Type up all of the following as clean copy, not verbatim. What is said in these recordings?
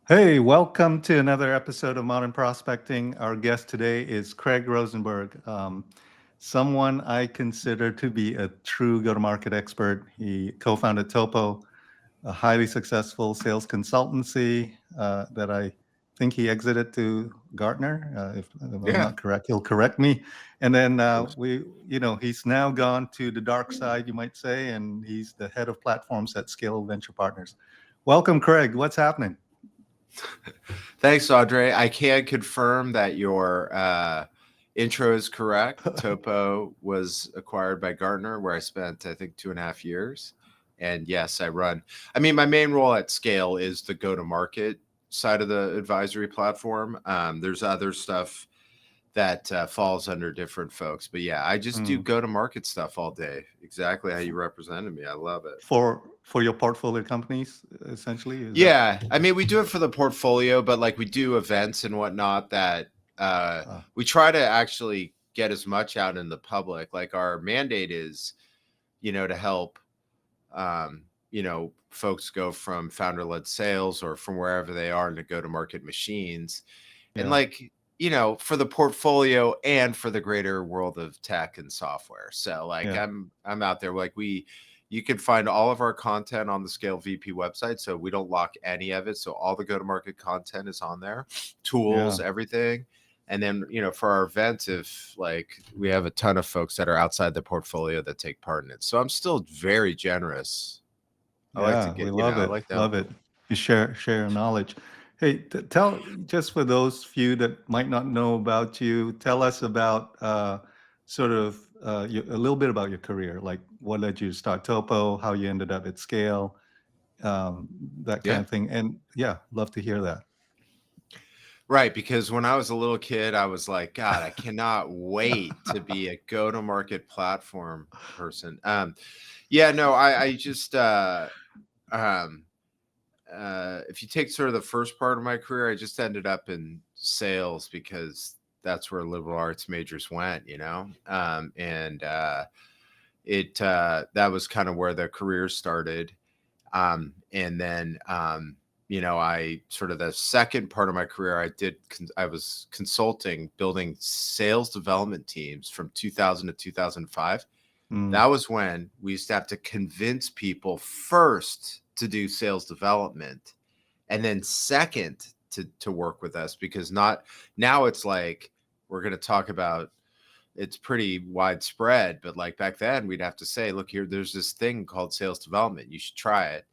Hey, welcome to another episode of Modern Prospecting. Our guest today is Craig Rosenberg, someone I consider to be a true go-to-market expert. He co-founded Topo, a highly successful sales consultancy that I think he exited to Gartner. If I'm Yeah, not correct, he'll correct me. And then of course. he's now gone to the dark side, you might say, and he's the head of platforms at Scale Venture Partners. Welcome, Craig. What's happening? Thanks, Andre. I can confirm that your intro is correct. Topo was acquired by Gartner, where I spent, I think, 2.5 years. And yes, my main role at Scale is the go-to-market side of the advisory platform. There's other stuff that falls under different folks. But yeah, I just do go-to-market stuff all day. Exactly how you represented me. I love it. For your portfolio companies, essentially, is that? Yeah, we do it for the portfolio, but like we do events and whatnot that we try to actually get as much out in the public. Like our mandate is, to help, folks go from founder-led sales or from wherever they are to go-to-market machines, and Yeah, for the portfolio and for the greater world of tech and software. So like yeah, I'm out there you can find all of our content on the Scale VP website. So we don't lock any of it. So all the go-to-market content is on there, yeah. tools, everything. And then, for our events, if like we have a ton of folks that are outside the portfolio that take part in it. So I'm still very generous. I like to Yeah, we get, love I it. like to Love help it. them. You share your knowledge. Hey, tell just for those few that might not know about you, tell us about sort of a little bit about your career, like what led you to start Topo, how you ended up at Scale, that kind Yeah. of thing. And yeah, love to hear that. Right, because when I was a little kid, I was like, God, I cannot wait to be a go-to-market platform person. Yeah, no, I just um if you take sort of the first part of my career, I just ended up in sales because that's where liberal arts majors went, and it that was kind of where the career started. And then I sort of the second part of my career I was consulting, building sales development teams from 2000 to 2005. Mm, That was when we used to have to convince people first to do sales development, and then second to work with us, because not now it's like we're going to talk about, it's pretty widespread, but like back then we'd have to say, look here, there's this thing called sales development, you should try it.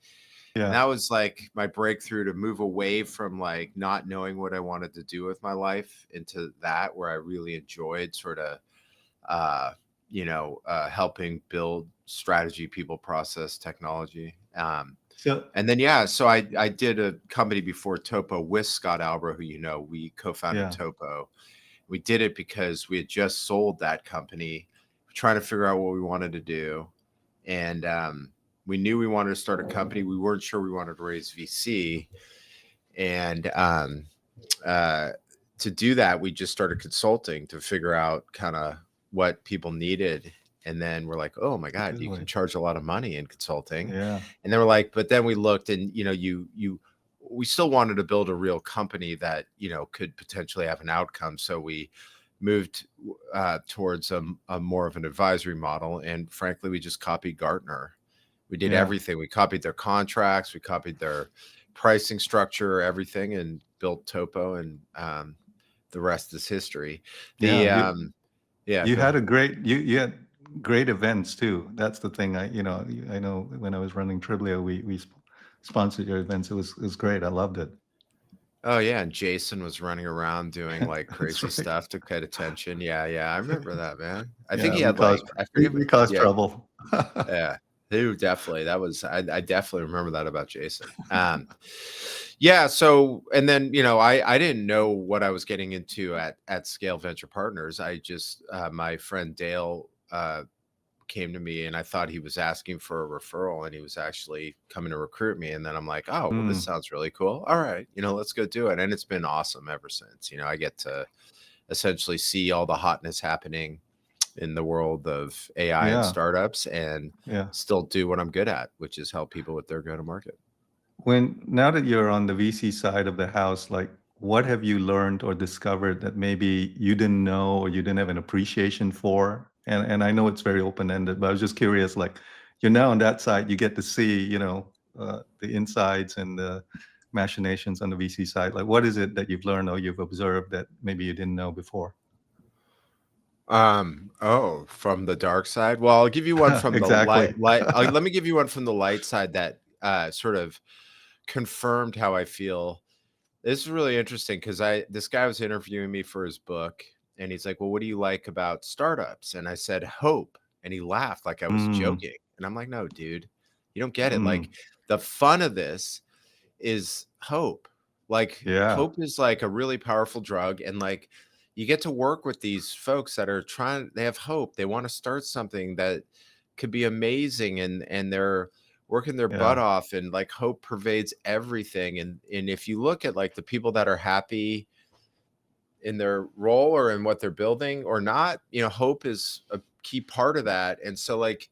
And yeah, that was like my breakthrough to move away from like not knowing what I wanted to do with my life into that, where I really enjoyed sort of helping build strategy, people, process, technology. so And then, yeah, so I did a company before Topo with Scott Albro, who, we co-founded yeah, Topo. We did it because we had just sold that company, trying to figure out what we wanted to do. And we knew we wanted to start a company. We weren't sure we wanted to raise VC. And uh, to do that, we just started consulting to figure out kind of what people needed. And then we're like, oh my it's a God, good you can way. charge a lot of money in consulting. Yeah, And then we're like, but then we looked, and we still wanted to build a real company that, could potentially have an outcome. So we moved towards a more of an advisory model. And frankly, we just copied Gartner. We did yeah, everything. We copied their contracts, we copied their pricing structure, everything, and built Topo. And the rest is history. yeah. The Yeah, You go had ahead. a you had great events too. That's the thing. I know when I was running Trivia, we sponsored your events. It was great. I loved it. Oh yeah, and Jason was running around doing like That's crazy right. stuff to get attention. Yeah, yeah, I remember that, man. I think Yeah, he we had caused like, I we, forget. we caused Yeah, trouble. yeah. Who definitely, that was, I definitely remember that about Jason. Yeah. So, and then, I didn't know what I was getting into at Scale Venture Partners. I just, my friend Dale, came to me, and I thought he was asking for a referral, and he was actually coming to recruit me. And then I'm like, oh, well, this Mm, sounds really cool. All right. Let's go do it. And it's been awesome ever since. I get to essentially see all the hotness happening in the world of AI and yeah, startups, and yeah. still do what I'm good at, which is help people with their go to market. now that you're on the VC side of the house, like what have you learned or discovered that maybe you didn't know or you didn't have an appreciation for? And I know it's very open-ended, but I was just curious, like you're now on that side, you get to see, the insides and the machinations on the VC side. Like what is it that you've learned or you've observed that maybe you didn't know before? From the dark side. Well, I'll give you one from the Exactly. let me give you one from the light side that sort of confirmed how I feel. This is really interesting because this guy was interviewing me for his book, and he's like, "Well, what do you like about startups?" And I said, "Hope." And he laughed like I was Mm, joking. And I'm like, "No, dude, you don't get it. Like mm, the fun of this is hope. Like yeah, hope is like a really powerful drug, and like you get to work with these folks that are they have hope. They want to start something that could be amazing, and they're working their butt yeah, off, and like hope pervades everything. And if you look at like the people that are happy in their role or in what they're building or not, hope is a key part of that. And so like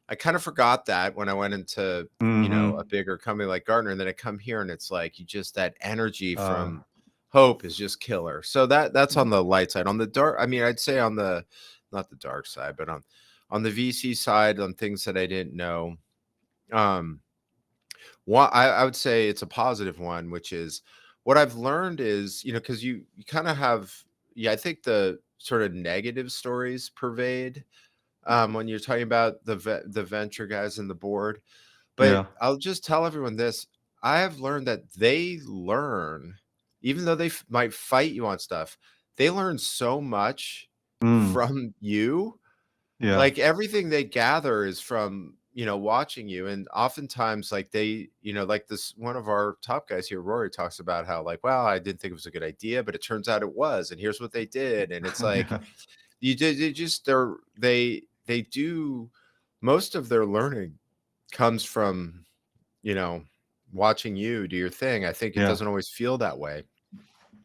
I kind of forgot that when I went into, a mm-hmm. bigger company like Gartner, and then I come here and it's like that energy Uh, from hope is just killer. So that's on the light side. On the dark, I mean, I'd say on the not the dark side, but on the VC side, on things that I didn't know. Um, I would say it's a positive one, which is what I've learned is, because you kind of have, yeah, I think the sort of negative stories pervade when you're talking about the venture guys and the board. But yeah. I'll just tell everyone this: I have learned that they learn, even though they might fight you on stuff, they learn so much Mm, from you. yeah. Like everything they gather is from watching you, and oftentimes like they like this one of our top guys here, Rory, talks about how like, well, I didn't think it was a good idea, but it turns out it was, and here's what they did. And it's like Yeah. they do most of their learning comes from you know watching you do your thing. I think it Yeah. doesn't always feel that way.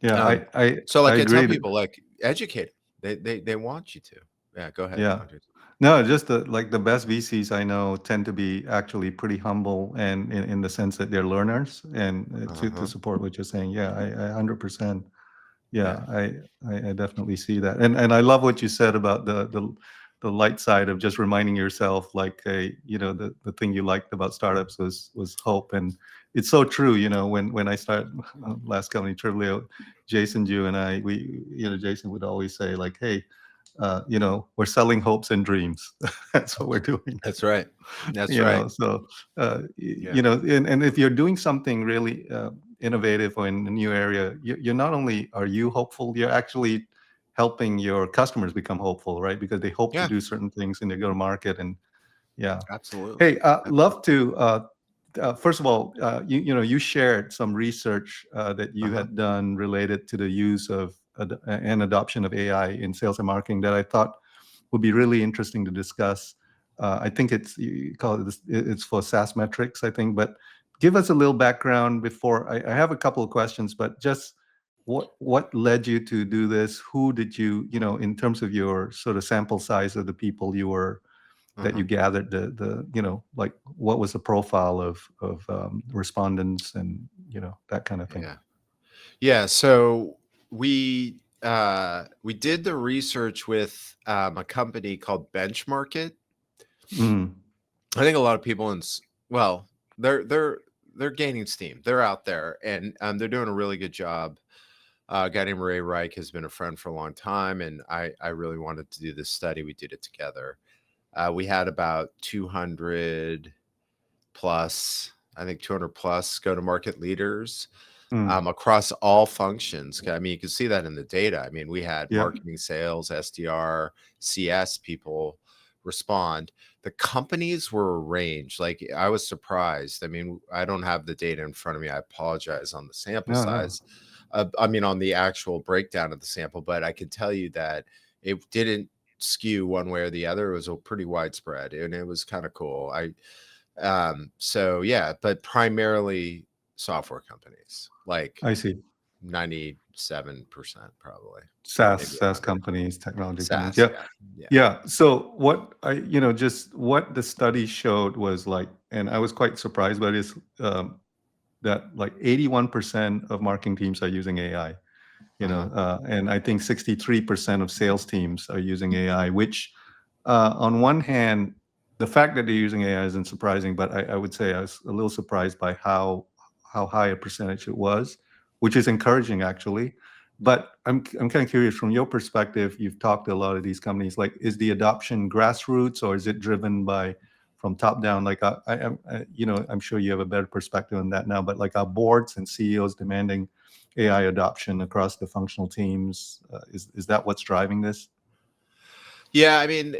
Yeah. um so I like I tell agree. people, like, educate them. They want you to. Yeah, go ahead, Yeah. Andre. No, just like the best VCs I know tend to be actually pretty humble and in the sense that they're learners and to Uh-huh. support what you're saying. Yeah, I 100%. Yeah. Yeah, I definitely see that. And I love what you said about the light side of just reminding yourself like the thing you liked about startups was hope. And it's so true, when I started last company Trivio, Jason Jew and I, Jason would always say like, hey, we're selling hopes and dreams. That's what we're doing. That's right. That's right. So Yeah. and if you're doing something really innovative or in a new area, you're not only are you hopeful, you're actually helping your customers become hopeful, right? Because they hope to Yeah, do certain things in the go to market. And yeah. absolutely. Hey, love to first of all, you shared some research that you Uh-huh. had done related to the use of and adoption of AI in sales and marketing that I thought would be really interesting to discuss. I think you call it it's for SaaS metrics, I think. But give us a little background before I have a couple of questions, but just what led you to do this? Who did you, in terms of your sort of sample size of the people that Uh-huh. you gathered, like what was the profile of respondents and that kind of thing. Yeah. Yeah, so we did the research with a company called Benchmark It. Mm, I think a lot of people well, they're gaining steam. They're out there, and they're doing a really good job. A guy named Ray Reich has been a friend for a long time, and I really wanted to do this study. We did it together. We had about 200 plus, I think 200 plus go to market leaders mm, across all functions. I mean, you can see that in the data. I mean, we had yeah, marketing, sales, SDR, CS people respond. The companies were arranged. Like I was surprised. I mean, I don't have the data in front of me. I apologize on the sample no, no, size. I mean, on the actual breakdown of the sample, but I can tell you that it didn't skew one way or the other. It was a pretty widespread, and it was kind of cool. So yeah, but primarily software companies, like I see. 97% probably, SaaS, maybe SaaS 100. companies, technology companies. SaaS, Yeah. yeah, yeah. Yeah. So just what the study showed was like, and I was quite surprised by this. that like 81% of marketing teams are using AI, and I think 63% of sales teams are using AI, which on one hand, the fact that they're using AI isn't surprising, but I would say I was a little surprised by how high a percentage it was, which is encouraging actually. But I'm kind of curious from your perspective. You've talked to a lot of these companies. Like, is the adoption grassroots or is it driven by from top down? Like, I'm sure you have a better perspective on that now. But like, our boards and CEOs demanding AI adoption across the functional teams, is that what's driving this? Yeah, I mean,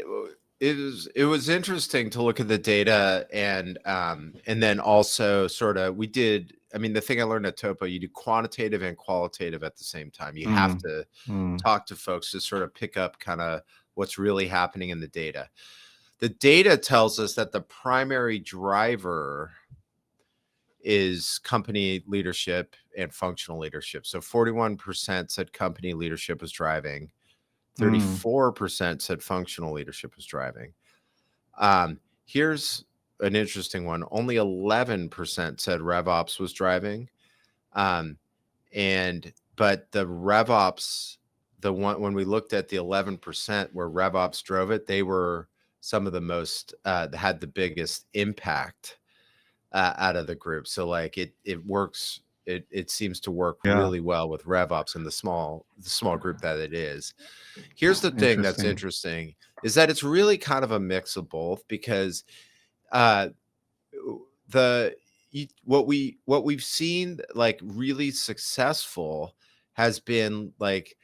it was interesting to look at the data and then also sort of we did. I mean, the thing I learned at Topo, you do quantitative and qualitative at the same time. You have Mm, to mm, talk to folks to sort of pick up kind of what's really happening in the data. The data tells us that the primary driver is company leadership and functional leadership. So 41% said company leadership was driving. mm. 34% said functional leadership was driving. Here's an interesting one. Only 11% said Rev Ops was driving. But the Rev Ops, the one when we looked at the 11% where Rev Ops drove it, they were some of the most had the biggest impact out of the group. So like it works. It seems to work Yeah, really well with Rev Ops and the small group that it is. Here's the thing that's interesting. interesting is that it's really kind of a mix of both because uh, the what we've seen like really successful has been like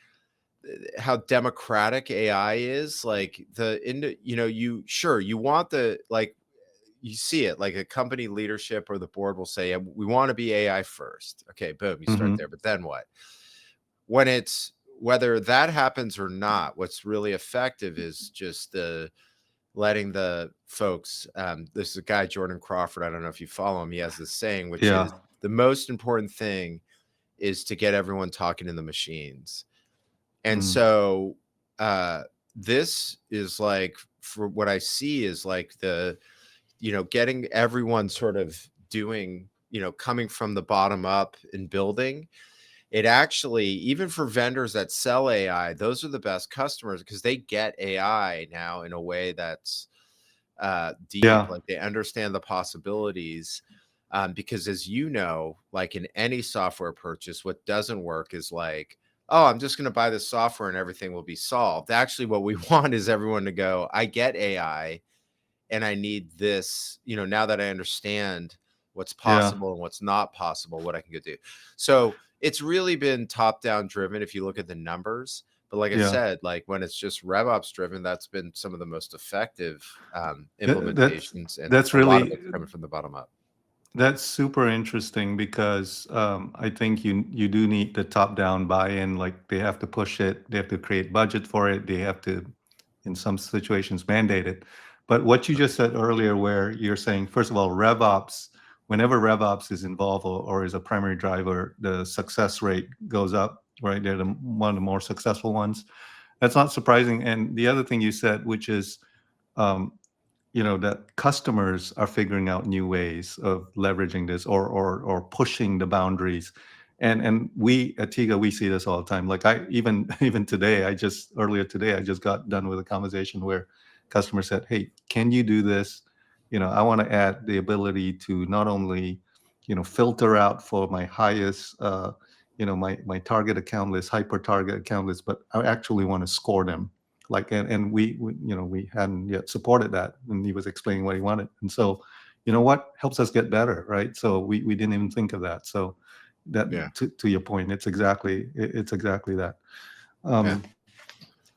how democratic AI is. Like you want the like you see it like a company leadership or the board will say, "Yeah, we want to be AI first." Okay, boom, you start Hmm. there. But then what? When it's whether that happens or not, what's really effective is just the letting the folks. This is a guy, Jordan Crawford. I don't know if you follow him. He has this saying, which Yeah, is the most important thing is to get everyone talking in the machines. And mm, so this is like for what I see is like the getting everyone sort of doing, coming from the bottom up and building. It actually, even for vendors that sell AI, those are the best customers because they get AI now in a way that's deep. yeah, Like they understand the possibilities. Because as you know, like in any software purchase, what doesn't work is like, oh, I'm just going to buy this software and everything will be solved. Actually, what we want is everyone to go, I get AI and I need this, now that I understand what's yeah, possible and what's not possible, what I can go do. So it's really been top down driven if you look at the numbers. But like I yeah. said, like when it's just rev ops driven, that's been some of the most effective That, that's implementations, and that's a lot of really it's coming from the bottom up. that's super interesting because I think you do need the top down buy-in. Like, they have to push it, they have to create budget for it, they have to, in some situations, mandate it. But what you just said earlier, where you're saying, first of all, RevOps, whenever RevOps is involved or is a primary driver, the success rate goes up, right? They're one of the more successful ones. That's not surprising. And the other thing you said, which is, um, that customers are figuring out new ways of leveraging this or pushing the boundaries. And we at Tiga, we see this all the time. Like, I even even today, earlier today, I just got done with a conversation where customer said, "Hey, can you do this? I want to add the ability to not only, filter out for my highest, my target account list, hyper target account list, but I actually want to score them." Like, and we hadn't yet supported that, and he was explaining what he wanted. And so, what helps us get better, right? So we didn't even think of that. So that, Yeah. to your point, it's exactly that. Yeah. um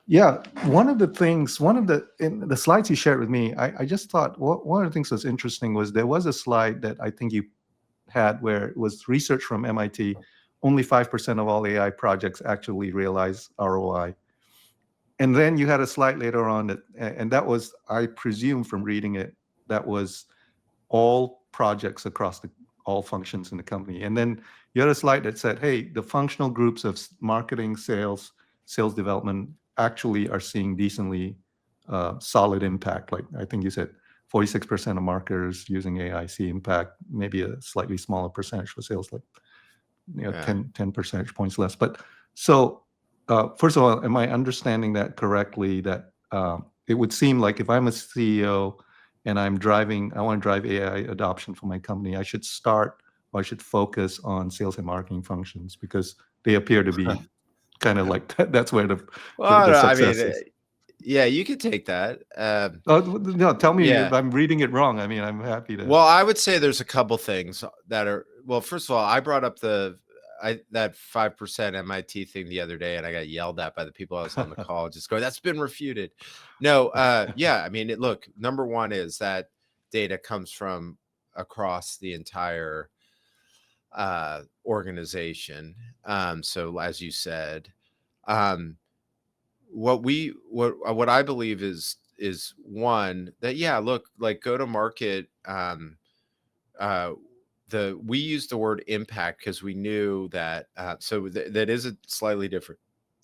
yeah, one of the in the slides you shared with me, I just thought, one of the things that's interesting was there was a slide that I think you had where it was research from MIT. Only 5% of all AI projects actually realize ROI. And then you had a slide later on and that was, I presume from reading it, that was all projects across all functions in the company. And then you had a slide that said, hey, the functional groups of marketing, sales development actually are seeing decently solid impact. Like, I think you said 46% of marketers using AI see impact, maybe a slightly smaller percentage for sales, like Yeah. 10 percentage points less. But so first of all, am I understanding that correctly, that it would seem like if I'm a CEO and I want to drive AI adoption for my company, I should focus on sales and marketing functions, because they appear to be kind of like that's where the Well, no, I success mean, is. yeah, you could take that. Oh, no, tell me Yeah. if I'm reading it wrong. I mean, I'm happy to. Well, I would say there's a couple things that are, well, first of all, I brought up that 5% MIT thing the other day, and I got yelled at by the people I was on the call, just going, that's been refuted. No, yeah, I mean, look, number one is that data comes from across the entire organization. So as you said, um, what I believe is one that, yeah, look, like go to market, uh we used the word impact because we knew that that is a slightly different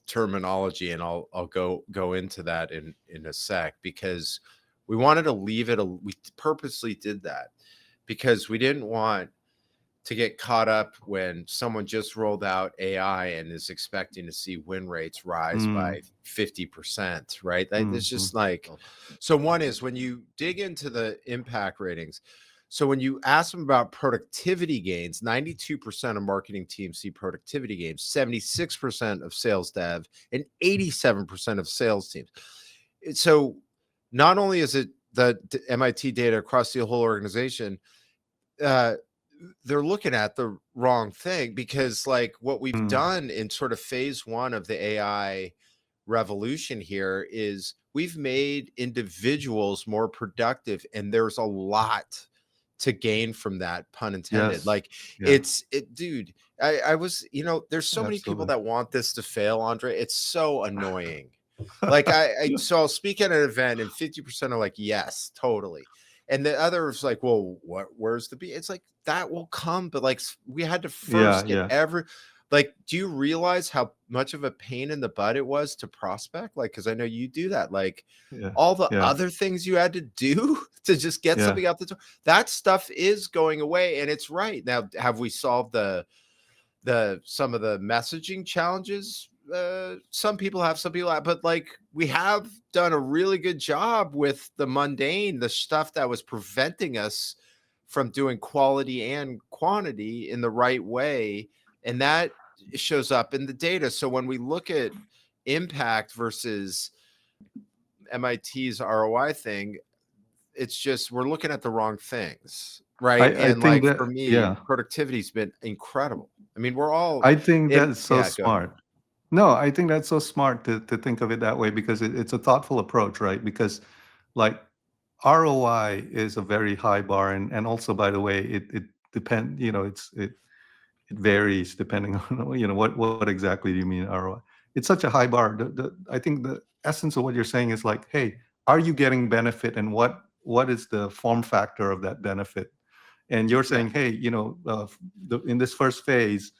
terminology, and I'll go into that in a sec, because we wanted to leave it we purposely did that because we didn't want to get caught up when someone just rolled out AI and is expecting to see win rates rise by 50%, right? It's just like, so one is when you dig into the impact ratings. So when you ask them about productivity gains, 92% of marketing teams see productivity gains, 76% of sales dev, and 87% of sales teams. So not only is it the MIT data across the whole organization, they're looking at the wrong thing, because like what we've done in sort of phase one of the AI revolution here is we've made individuals more productive, and there's a lot to gain from that, pun intended. Yes. Like Yeah. dude, I was, there's so many people Absolutely. that want this to fail, Andre. It's so annoying. Like so I'll speak at an event and 50% are like, yes, totally. And the other is like, well, where's the B? It's like, that will come, but like we had to Yeah. first get Yeah. like, do you realize how much of a pain in the butt it was to prospect? Like, because I know you do that, like Yeah. all the Yeah. other things you had to do to just get Yeah. something out the door, that stuff is going away. And it's right. Now, have we solved some of the messaging challenges? Some people have, but like we have done a really good job with the mundane, the stuff that was preventing us from doing quality and quantity in the right way, and that shows up in the data. So when we look at impact versus MIT's ROI thing, it's just we're looking at the wrong things, right? I And think like that, for me, yeah, productivity's been incredible. I mean, we're all I think in, that's so yeah, go ahead. smart. No, I think that's so smart to think of it that way, because it's a thoughtful approach, right? Because like ROI is a very high bar, and also, by the way, it depend, it varies depending on what exactly do you mean ROI. It's such a high bar. I think the essence of what you're saying is like, hey, are you getting benefit, and what is the form factor of that benefit? And you're Yeah, saying, hey, in this first phase,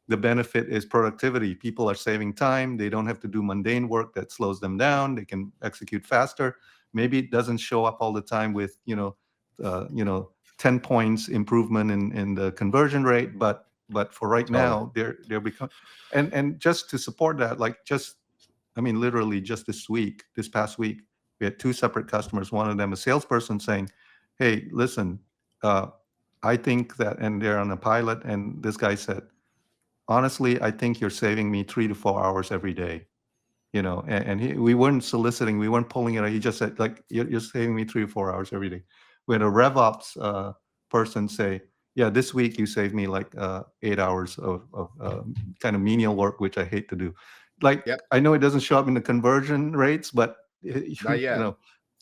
the benefit is productivity. People are saving time. They don't have to do mundane work that slows them down. They can execute faster. Maybe it doesn't show up all the time with 10 points improvement in the conversion rate, but for right totally. now, they're become, and just to support that, like just, I mean, literally just this past week, we had two separate customers. One of them, a salesperson, saying, hey, listen, uh, I think that, and they're on a pilot, and this guy said, honestly, I think you're saving me 3 to 4 hours every day. We weren't soliciting, we weren't pulling it. He just said, like, you're saving me 3 to 4 hours every day. We had a Rev Ops person say, yeah, this week you saved me like 8 hours of kind of menial work, which I hate to do. Like, Yep. I know it doesn't show up in the conversion rates, but Not yet.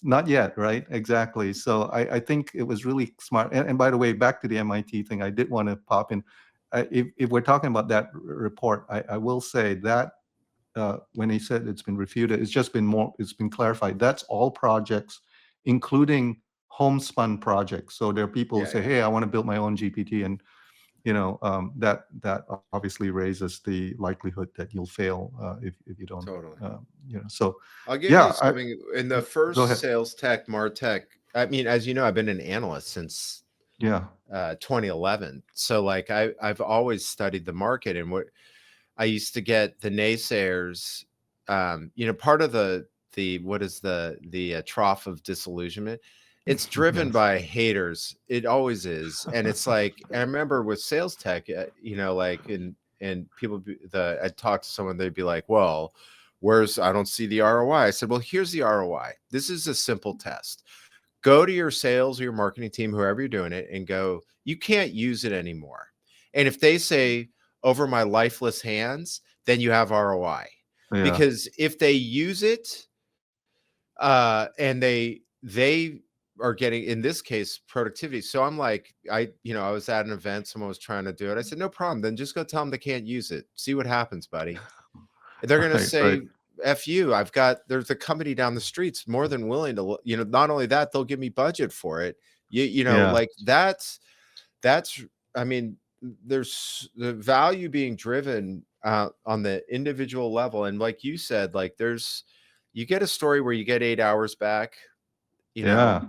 not yet, right? Exactly. So I think it was really smart. And by the way, back to the MIT thing, I did want to pop in. If we're talking about that report, I will say that when he said it's been refuted, it's been clarified. That's all projects, including homespun projects. So there are people who Yeah, say, yeah, hey, I want to build my own GPT. And that obviously raises the likelihood that you'll fail if you don't. totally. So I'll give you yeah, something in the go first ahead. sales tech, MarTech I mean, as you know, I've been an analyst since Yeah. 2011. So like I've always studied the market, and what I used to get the naysayers, part of the what is the trough of disillusionment. It's driven Yes. by haters. It always is, and it's like I remember with sales tech, like and people I talked to someone, they'd be like, "Well, where's I don't see the ROI." I said, "Well, here's the ROI. This is a simple test. Go to your sales or your marketing team, whoever you're doing it, and go, you can't use it anymore. And if they say, over my lifeless hands, then you have ROI. Yeah. Because if they use it, and they are getting, in this case, productivity. So I'm like, I was at an event, someone was trying to do it. I said, no problem. Then just go tell them they can't use it. See what happens, buddy. They're going to Right. Right. say, F you. There's a company down the streets more than willing to, not only that, they'll give me budget for it. Yeah. Like that's, I mean, there's the value being driven on the individual level. And like you said, like you get a story where you get 8 hours back, you know, Yeah.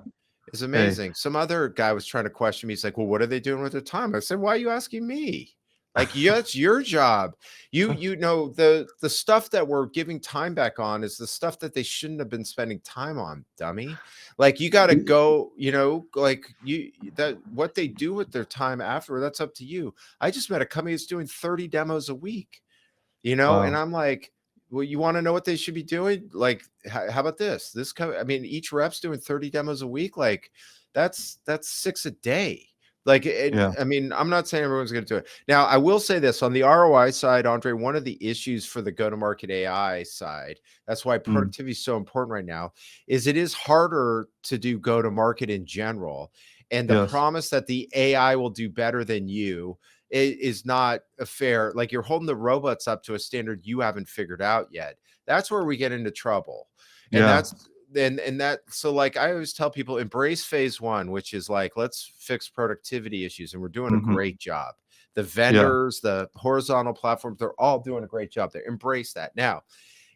it's Hey. amazing. Some other guy was trying to question me. He's like, well, what are they doing with their time? I said, why are you asking me? Like, yeah, it's your job. The stuff that we're giving time back on is the stuff that they shouldn't have been spending time on, dummy. Like, you got to go, like that what they do with their time after, that's up to you. I just met a company that's doing 30 demos a week, and Wow. I'm like, well, you want to know what they should be doing? Like, how about this? I mean, each rep's doing 30 demos a week. Like, that's 6 a day. Like, Yeah. I mean, I'm not saying everyone's going to do it. Now, I will say this on the ROI side, Andre, one of the issues for the go-to-market AI side, that's why Mm. productivity is so important right now, is it is harder to do go-to-market in general. And the Yes. promise that the AI will do better than you is not a fair, like you're holding the robots up to a standard you haven't figured out yet. That's where we get into trouble. And Yeah. so like I always tell people, embrace phase one, which is like, let's fix productivity issues. And we're doing a Hmm. great job. The Yeah. vendors, the horizontal platforms, they're all doing a great job there. Embrace that. Now,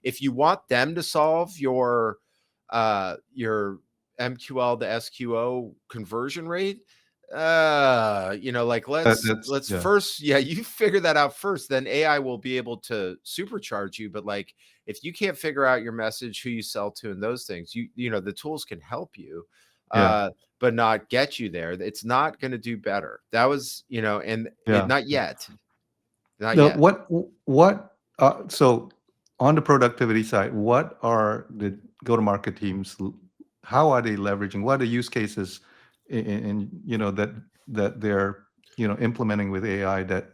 if you want them to solve your MQL to SQO conversion rate, like That's let's yeah. first, yeah, you figure that out first, then AI will be able to supercharge you. But like, if you can't figure out your message, who you sell to, and those things, the tools can help you, Yeah. but not get you there. It's not going to do better. That was, and it Yeah. not yet, not The yet. what so on the productivity side, what are the go-to-market teams how are they leveraging? What are the use cases that they're implementing with AI that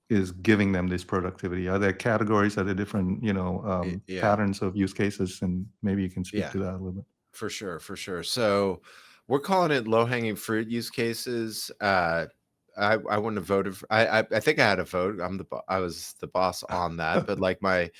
is giving them this productivity? Are there categories? Are there different Yeah, patterns of use cases? And maybe you can speak yeah. to that a little bit. For sure, for sure. So we're calling it low hanging fruit use cases. I wouldn't have voted. I think I had a vote. I was the boss on that. But like I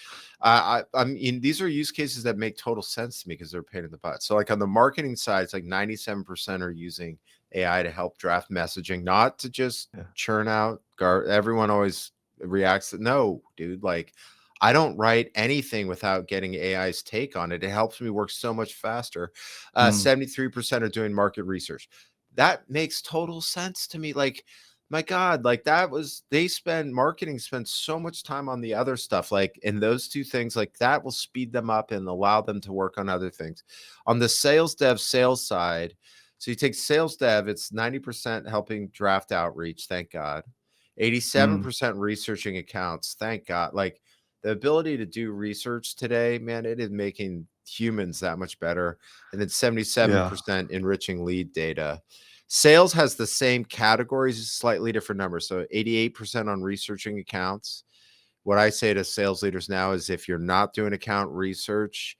mean, these are use cases that make total sense to me because they're a pain in the butt. So like on the marketing side, it's like 97% are using AI to help draft messaging, not to just Yeah. churn out. Everyone always reacts to, no, dude. Like, I don't write anything without getting AI's take on it. It helps me work so much faster. Mm. 73% are doing market research. That makes total sense to me. Like, my God, like marketing spends so much time on the other stuff. Like, and those two things, like that will speed them up and allow them to work on other things. On the sales dev sales side, so you take sales dev, it's 90% helping draft outreach. Thank God. Mm. 87% researching accounts. Thank God. Like, the ability to do research today, man, it is making humans that much better. And then Yeah. 77% enriching lead data. Sales has the same categories, slightly different numbers. So 88% on researching accounts. What I say to sales leaders now is, if you're not doing account research,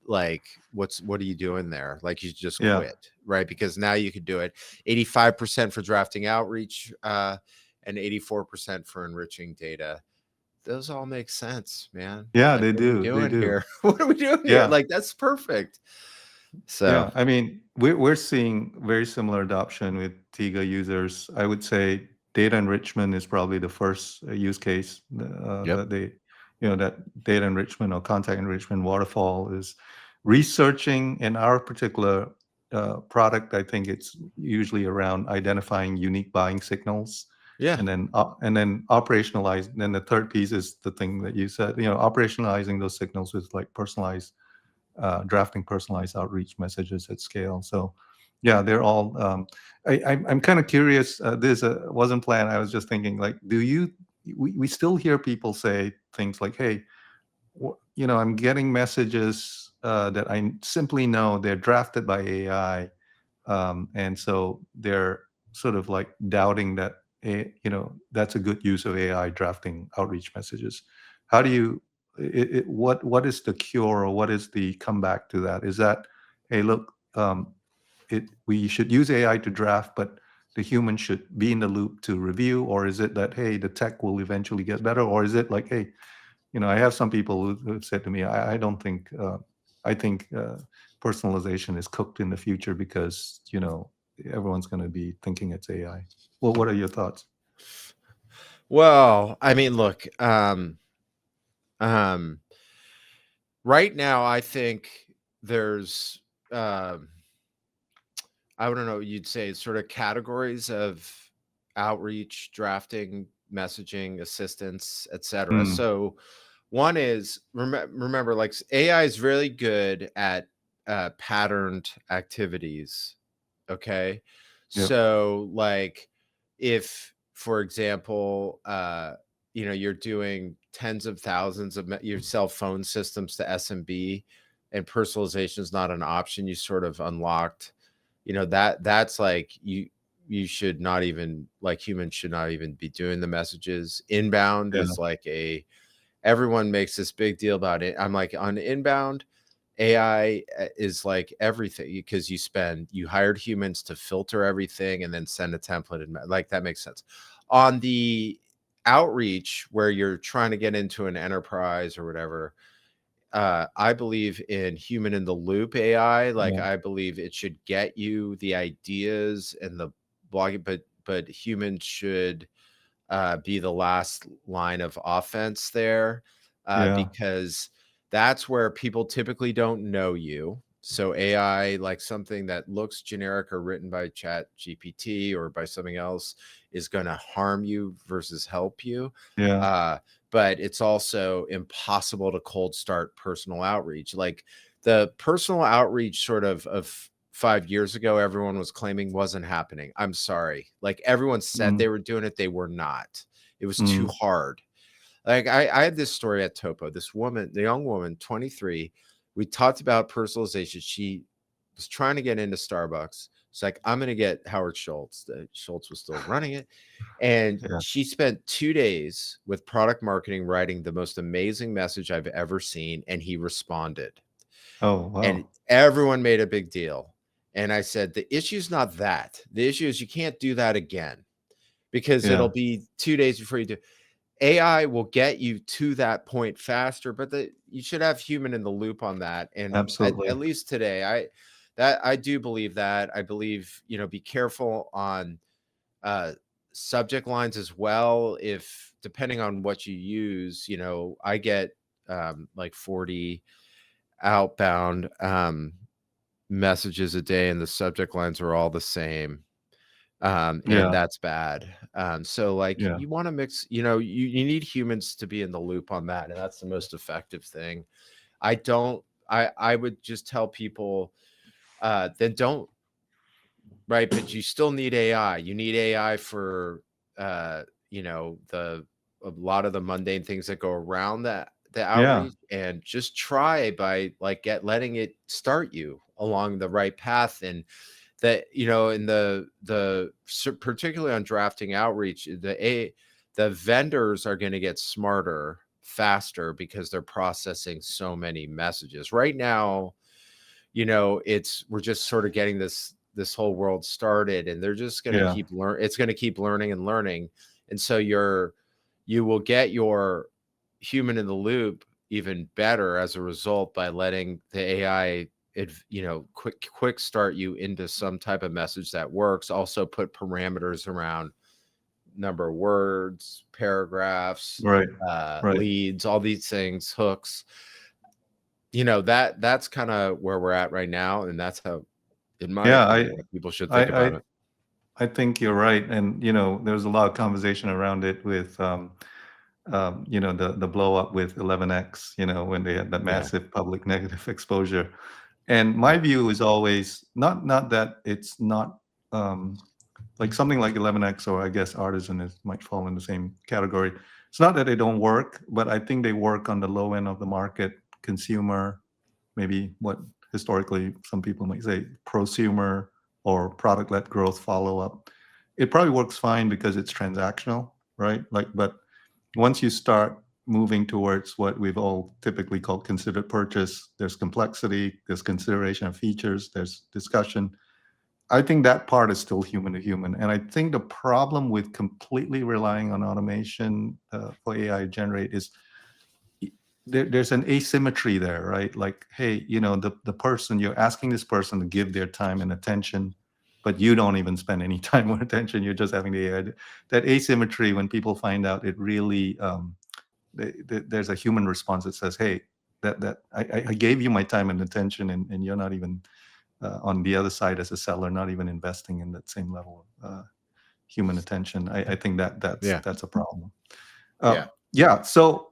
like what are you doing there? Like, you just Yeah. quit, right? Because now you could do it. 85% for drafting outreach, and 84% for enriching data. Those all make sense, man. Yeah, Like, they what are we do. They doing do. here? What are we doing here? Yeah. Like, that's perfect. So, Yeah, I mean, we're seeing very similar adoption with Tiga users. I would say data enrichment is probably the first use case yep. that that data enrichment or contact enrichment waterfall is researching in our particular product, I think it's usually around identifying unique buying signals, Yeah. and then operationalize. Then the third piece is the thing that you said, operationalizing those signals with like personalized drafting personalized outreach messages at scale. So yeah, they're all I'm kind of curious. This wasn't planned. I was just thinking, like, we still hear people say things like, hey, I'm getting messages that I simply know they're drafted by AI, and so they're sort of like doubting that that's a good use of AI drafting outreach messages. How do you what is the cure, or what is the comeback to that? Is that, hey, look, we should use AI to draft, but the human should be in the loop to review? Or is it that, hey, the tech will eventually get better? Or is it like, hey, I have some people who've said to me, I don't think, I think personalization is cooked in the future because, everyone's going to be thinking it's AI. Well, what are your thoughts? Well, I mean, look, right now, I think there's, I don't know, you'd say sort of categories of outreach, drafting, messaging, assistance, etc. Mm, So one is remember, like AI is really good at patterned activities. Okay. yep. So like if, for example, you're doing tens of thousands of you sell phone systems to SMB and personalization is not an option, you sort of unlocked, that's like you should not even, like, humans should not even be doing the messages. Inbound Yeah. is like everyone makes this big deal about it. I'm like, on inbound, AI is like everything, because you hired humans to filter everything and then send a template, and like that makes sense. On the outreach, where you're trying to get into an enterprise or whatever, I believe in human in the loop AI. Like, Yeah. I believe it should get you the ideas and the blogging, but humans should be the last line of offense there, Yeah. because that's where people typically don't know you. So AI, like something that looks generic or written by Chat GPT or by something else, is going to harm you versus help you. Yeah. Uh, but it's also impossible to cold start personal outreach. Like the personal outreach of 5 years ago, everyone was claiming wasn't happening. I'm sorry. Like everyone said Mm, they were doing it, they were not. It was too mm, hard. Like I had this story at Topo. This woman, the young woman, 23, we talked about personalization. She was trying to get into Starbucks. It's like, I'm going to get Howard Schultz. Schultz was still running it. And yeah. she spent 2 days with product marketing writing the most amazing message I've ever seen. And he responded. Oh, And wow. everyone made a big deal. And I said, the issue is not that. The issue is you can't do that again, because it'll Yeah. be 2 days before you do. AI will get you to that point faster, but you should have human in the loop on that. And at Absolutely. least today, I do believe that. I believe, be careful on uh subject lines as well. If depending on what you use, I get like 40 outbound messages a day, and the subject lines are all the same. And Yeah. that's bad. So like Yeah. you want to mix, you need humans to be in the loop on that, and that's the most effective thing. I would just tell people, then don't, right, but you still need AI. You need AI for the a lot of the mundane things that go around the Yeah. outreach, and just try by like letting it start you along the right path. And that, in particularly on drafting outreach, the vendors are going to get smarter faster because they're processing so many messages right now. We're just sort of getting this whole world started, and they're just going to Yeah. keep it's going to keep learning and learning. And so you will get your human in the loop even better as a result, by letting the AI, quick start you into some type of message that works. Also put parameters around number of words, paragraphs, Right. Right. leads, all these things, hooks. that's kind of where we're at right now, and that's how, in my Yeah, opinion, what people should think I, about I, it. I think you're right. And, there's a lot of conversation around it with, the blow up with 11X, when they had that Yeah, massive public negative exposure. And my view is always not that it's not, like something like 11X, or I guess Artisan might fall in the same category. It's not that they don't work, but I think they work on the low end of the market, consumer, maybe what historically some people might say prosumer or product-led growth follow-up. It probably works fine because it's transactional, right? Like, but once you start moving towards what we've all typically called considered purchase, there's complexity, there's consideration of features, there's discussion. I think that part is still human to human. And I think the problem with completely relying on automation for AI to generate is there's an asymmetry there, right? Like, hey, the person, you're asking this person to give their time and attention, but you don't even spend any time or attention. You're just having the AI. That asymmetry, when people find out, it really, there's a human response that says, hey, that I gave you my time and attention, and you're not even on the other side as a seller, not even investing in that same level of human attention. I think yeah, that's a problem. yeah. Yeah. So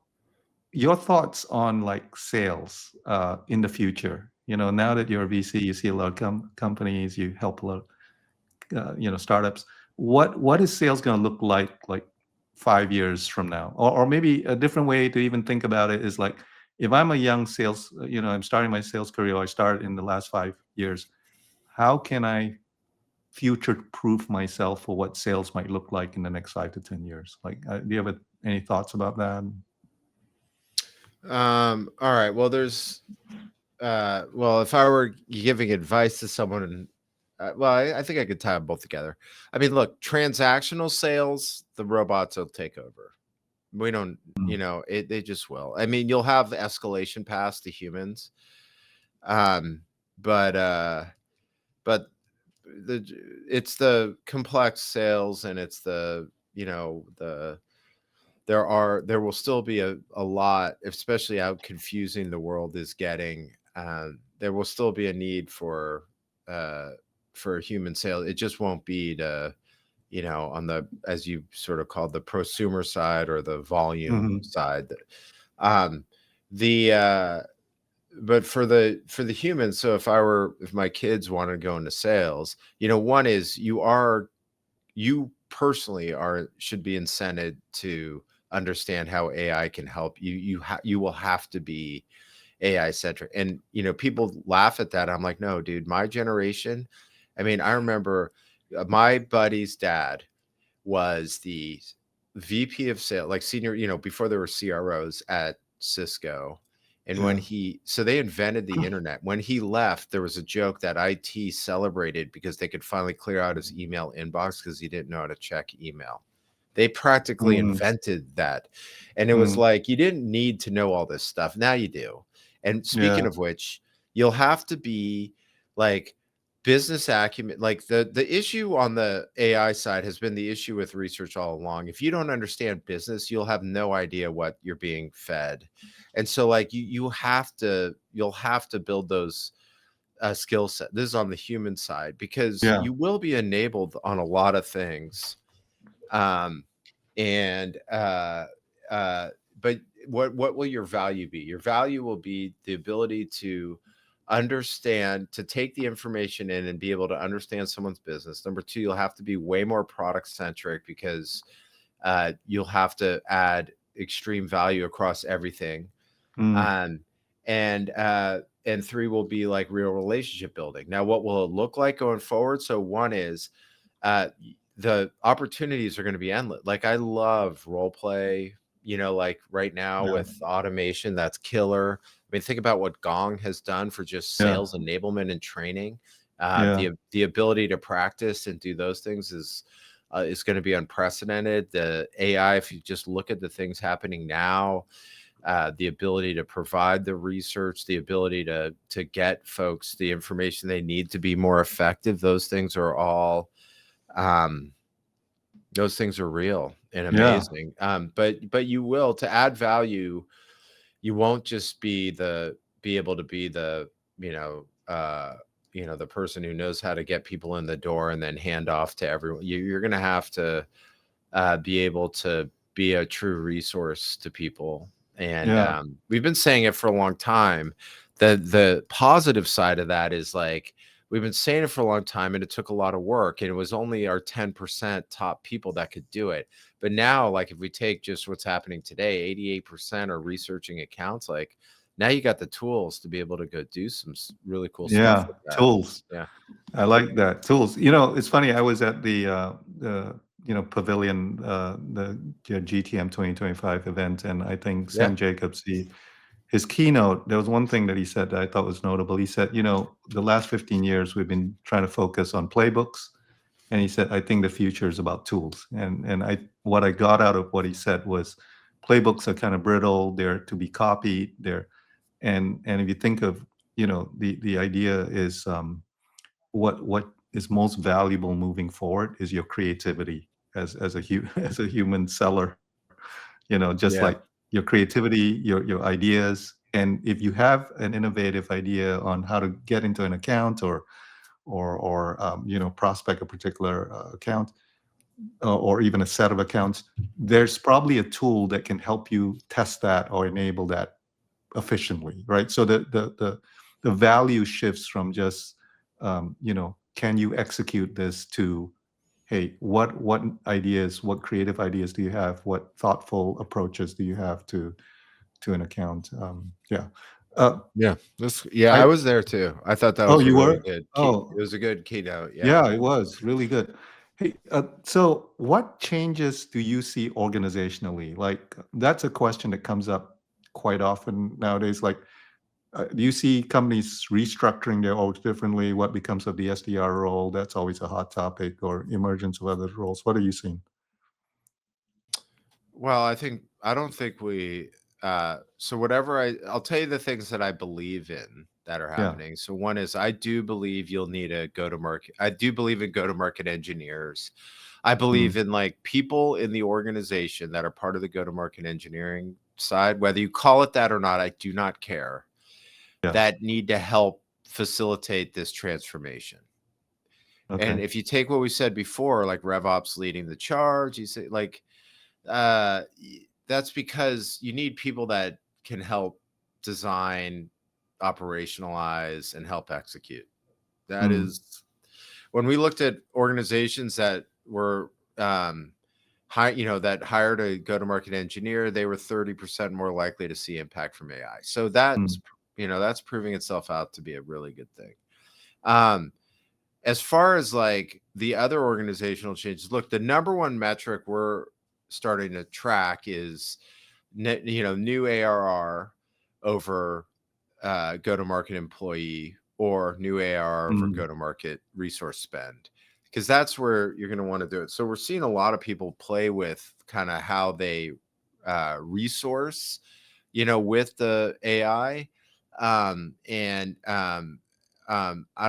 your thoughts on like sales in the future? Now that you're a VC, you see a lot of companies, you help a lot of startups. What is sales going to look like 5 years from now? Or maybe a different way to even think about it is like, if I'm a young sales, I'm starting my sales career, or I started in the last 5 years, how can I future proof myself for what sales might look like in the next 5 to 10 years? Like, do you have any thoughts about that? All right. Well, if I were giving advice to someone, I think I could tie them both together. I mean, look, transactional sales, the robots will take over. We don't, Mm. they just will. I mean, you'll have the escalation past the humans, um, but but the it's the complex sales, and it's the there will still be a lot, especially how confusing the world is getting. There will still be a need uh, for human sales. It just won't be on the, as you sort of called, the prosumer side or the volume Mhm. side. Um, the but for the humans, so if my kids wanted to go into sales, one is you personally should be incented to understand how AI can help you. You will have to be AI centric. And people laugh at that. I'm like, no, dude, my generation. I mean, I remember my buddy's dad was the VP of sales, like senior, before there were CROs at Cisco. And Yeah. so they invented the internet. When he left, there was a joke that IT celebrated because they could finally clear out his email inbox because he didn't know how to check email. They practically Mm, invented that. And it was mm, like, you didn't need to know all this stuff. Now you do. And speaking yeah. of which, you'll have to be like business acumen. Like the issue on the AI side has been the issue with research all along. If you don't understand business, you'll have no idea what you're being fed. And so like you'll have to build those skill set. This is on the human side, because Yeah. you will be enabled on a lot of things. Um, and uh, but what will your value be? Your value will be the ability to understand, to take the information in and be able to understand someone's business. Number two, you'll have to be way more product centric, because you'll have to add extreme value across everything. Mm, Um, and three will be like real relationship building. Now, what will it look like going forward? So one is uh, the opportunities are going to be endless. Like I love role play, like right now yeah. with automation, that's killer. I mean, think about what Gong has done for just Yeah. sales enablement and training. Yeah. The ability to practice and do those things is going to be unprecedented. The AI, if you just look at the things happening now, the ability to provide the research, the ability to get folks the information they need to be more effective, those things are all um, those things are real and Yeah. amazing. But you will, to add value, you won't just be be able to be the, the person who knows how to get people in the door and then hand off to everyone. You're going to have to be able to be a true resource to people. And Yeah. we've been saying it for a long time. The positive side of that is like, we've been saying it for a long time, and it took a lot of work, and it was only our 10% top people that could do it. But now, like, if we take just what's happening today, 88% are researching accounts. Like, now you got the tools to be able to go do some really cool stuff Yeah. with that. Tools. Yeah. I like that. Tools. It's funny. I was at the Pavilion, the GTM 2025 event, and I think Yeah. Sam Jacobs, his keynote, there was one thing that he said that I thought was notable. He said, the last 15 years we've been trying to focus on playbooks, and he said, I think the future is about tools. And what I got out of what he said was, playbooks are kind of brittle. They're to be copied. And if you think of, the idea is, what is most valuable moving forward is your creativity as a as a human seller. Just Yeah. like your creativity, your ideas. And if you have an innovative idea on how to get into an account, or prospect a particular account, or even a set of accounts, there's probably a tool that can help you test that or enable that efficiently, right? So the value shifts from just, can you execute this, to, hey, what ideas, what creative ideas do you have? What thoughtful approaches do you have to an account? Yeah. Yeah. I I was there too. I thought that Oh, was a you really were? good Oh, it was a good keynote. Yeah. yeah, it was really good. Hey, so what changes do you see organizationally? Like, that's a question that comes up quite often nowadays. Like, do you see companies restructuring their orgs differently? What becomes of the SDR role? That's always a hot topic, or emergence of other roles. What are you seeing? Well, I don't think so whatever I'll tell you the things that I believe in that are Yeah. happening. So one is, I do believe you'll need a go to market. I do believe in go to market engineers. I Mm, believe in like people in the organization that are part of the go to market engineering side, whether you call it that or not, I do not care, yeah. that need to help facilitate this transformation. And Okay. if you take what we said before, like Rev Ops leading the charge, you say like, that's because you need people that can help design, operationalize, and help execute. That Mm, is, when we looked at organizations that were that hired a go-to-market engineer, they were 30% more likely to see impact from AI. So mm, that's proving itself out to be a really good thing. Um, as far as like the other organizational changes, look, the number one metric we're starting to track is new ARR over go to market employee, or new ARR over mm, go to market resource spend, because that's where you're going to want to do it. So we're seeing a lot of people play with kind of how they resource, with the AI. I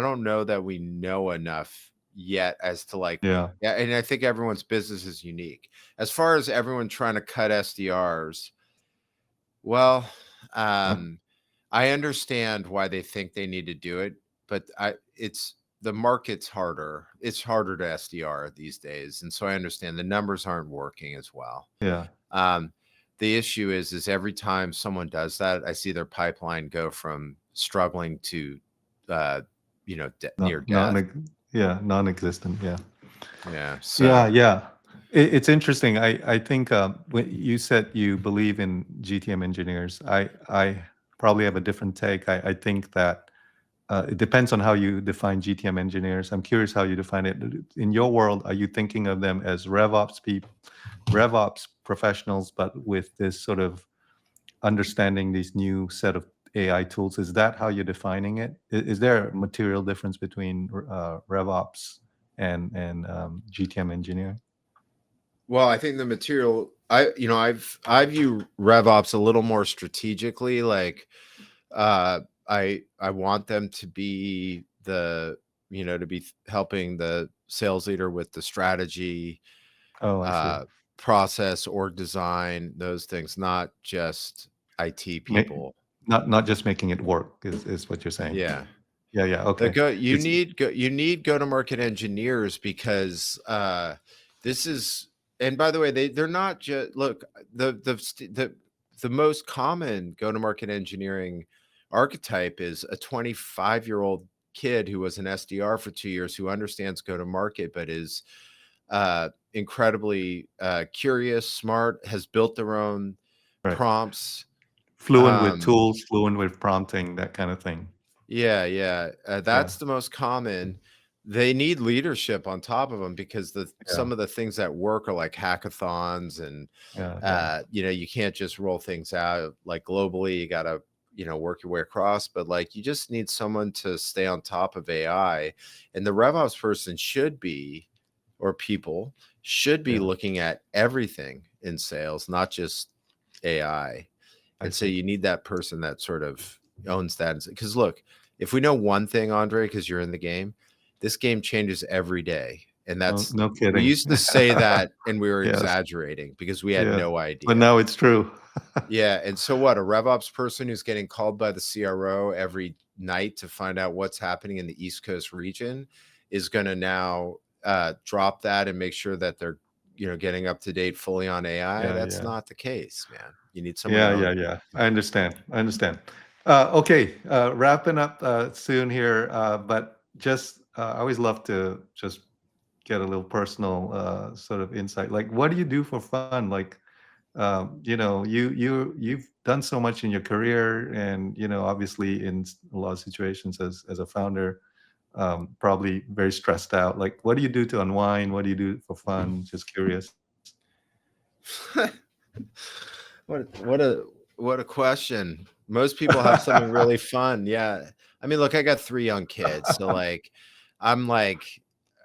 don't know that we know enough yet as to like, yeah. yeah, and I think everyone's business is unique. As far as everyone trying to cut SDRs, well, Uh, um, I understand why they think they need to do it, but it's the market's harder. It's harder to SDR these days, and so I understand the numbers aren't working as well. yeah. Um, the issue is every time someone does that, I see their pipeline go from struggling to, uh, near Not, death. yeah, non-existent. Yeah. Yeah. Yeah, So yeah. It's interesting. I think, when you said you believe in GTM engineers, I probably have a different take. I think that, it depends on how you define GTM engineers. I'm curious how you define it. In your world, are you thinking of them as RevOps people, RevOps professionals, but with this sort of understanding these new set of AI tools? Is that how you're defining it? Is there a material difference between, RevOps and GTM engineering? well, I think the material I view RevOps a little more strategically. Like, I want them to be helping the sales leader with the strategy, Oh, I see. process, org design, those things, not just IT Ma- people. Not just making it work is what you're saying. Yeah. Yeah, yeah, The okay. go It's you need go-to-market engineers because this is, and by the way, they're not just, look, the most common go-to-market engineering archetype is a 25-year-old kid who was an SDR for 2 years, who understands go-to-market, but is incredibly curious, smart, has built their own right. prompts. Fluent with Um, tools, fluent with prompting, that kind of thing. Yeah, yeah, Yeah, that's the most common. They need leadership on top of them because yeah, some of the things that work are like hackathons, and yeah, yeah. you can't just roll things out like globally. You gotta, work your way across. But like, you just need someone to stay on top of AI, and the RevOps person should be, or people should be Yeah, looking at everything in sales, not just AI. I And so see. you need that person that sort of owns that. Because look, if we know one thing, Andre, because you're in the game, this game changes every day. And No, that's, no we kidding. used to say that and we were Yes, exaggerating because we had yes. no But idea. now it's true. Yeah. And so what? A RevOps person who's getting called by the CRO every night to find out what's happening in the East Coast region is going to now drop that and make sure that they're, getting up to date fully on AI. Yeah, That's yeah. not the case, man. You need someone to Yeah, own yeah, it. yeah. I understand. I understand. Okay, wrapping up soon here, but just I always love to just get a little personal sort of insight. Like, what do you do for fun? Like, you've done so much in your career, and obviously in a lot of situations as a founder, probably very stressed out. Like, what do you do to unwind? What do you do for fun? Just curious. What a question. Most people have something really fun. Yeah. I mean, look, I got 3 young kids, so, like, I'm like,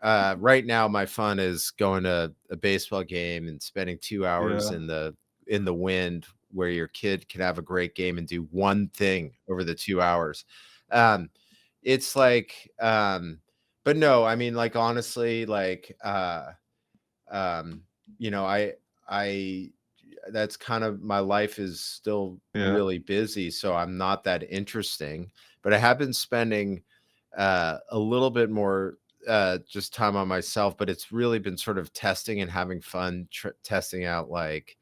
right now my fun is going to a baseball game and spending 2 hours Yeah, in the wind where your kid can have a great game and do one thing over the 2 hours. Um, it's like, but no, I mean, like, honestly, like, um, you know, I that's kind of, my life is still yeah, really busy, so I'm not that interesting. But I have been spending a little bit more just time on myself, but it's really been sort of testing and having fun testing out like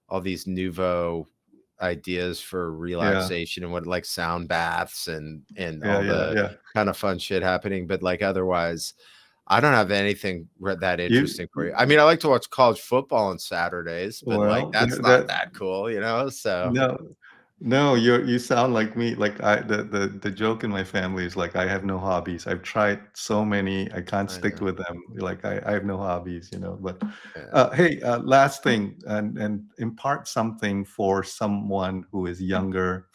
all these nouveau ideas for yeah, relaxation and what, like, sound baths and yeah, all yeah, the yeah. kind of fun shit happening. But like, otherwise, I don't have anything that You, interesting for you. I mean, I like to watch college football on Saturdays, but like, well, that's not that that cool, you know? So no, no, you sound like me. Like the joke in my family is like I have no hobbies. I've tried so many, I can't I stick know. with them. Like I have no hobbies. But Yeah. hey, last thing, and impart something for someone who is younger.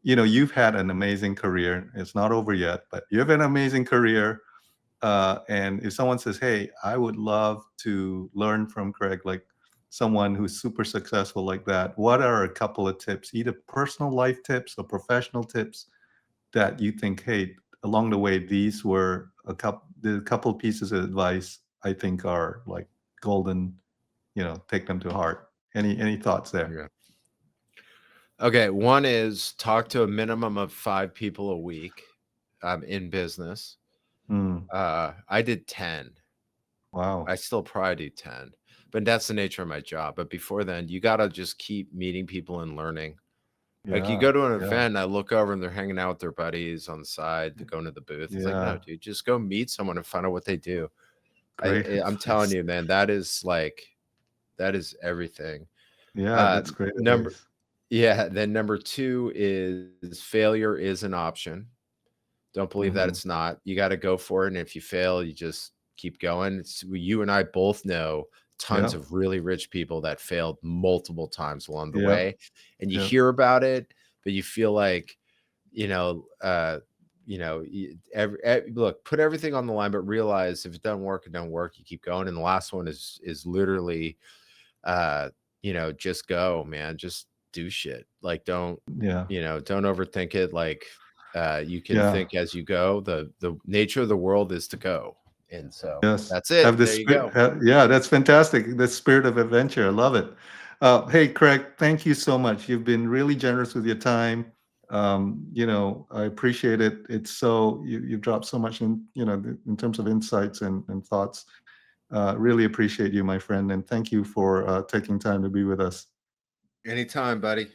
You've had an amazing career. It's not over yet, but you have an amazing career. And if someone says, "Hey, I would love to learn from Craig," like someone who's super successful like that, what are a couple of tips, either personal life tips or professional tips that you think, hey, along the way, these were the couple pieces of advice I think are like golden, take them to heart. Any thoughts there? Yeah. Okay, one is talk to a minimum of 5 people a week, in business. Hmm. I did 10. I Wow. still probably do 10, but that's the nature of my job. But before then, you gotta just keep meeting people and learning. Like, you Yeah. go to an Yeah. event, I look over and they're hanging out with their buddies on the side, they're going to the booth. It's like, no, Yeah. dude, just go meet someone and find out what they do. Great I'm telling advice. you, man, that is like, that is everything. Yeah, Uh, that's great number advice. Yeah, then number 2 is failure is an option. Don't believe that Hmm. it's not. You gotta go for it, and if you fail, you just keep going. You and I both know tons Yeah. of really rich people that failed multiple times along the Yeah. way, and you Yeah. hear about it, but you feel like, you know, look, put everything on the line, but realize if it doesn't work, it doesn't work. You keep going. And the last one is literally, uh, just go, man. Just do shit. Like, Yeah. don't overthink it. Like, you can Yeah. think as you go. The nature of the world is to go. And so Yes. that's it. Have the There you spirit. go. Yeah, that's fantastic. The spirit of adventure. I love it. Hey, Craig, thank you so much. You've been really generous with your time. I appreciate it. It's so you've dropped so much in terms of insights and thoughts. Really appreciate you, my friend, and thank you for taking time to be with us. Anytime, buddy.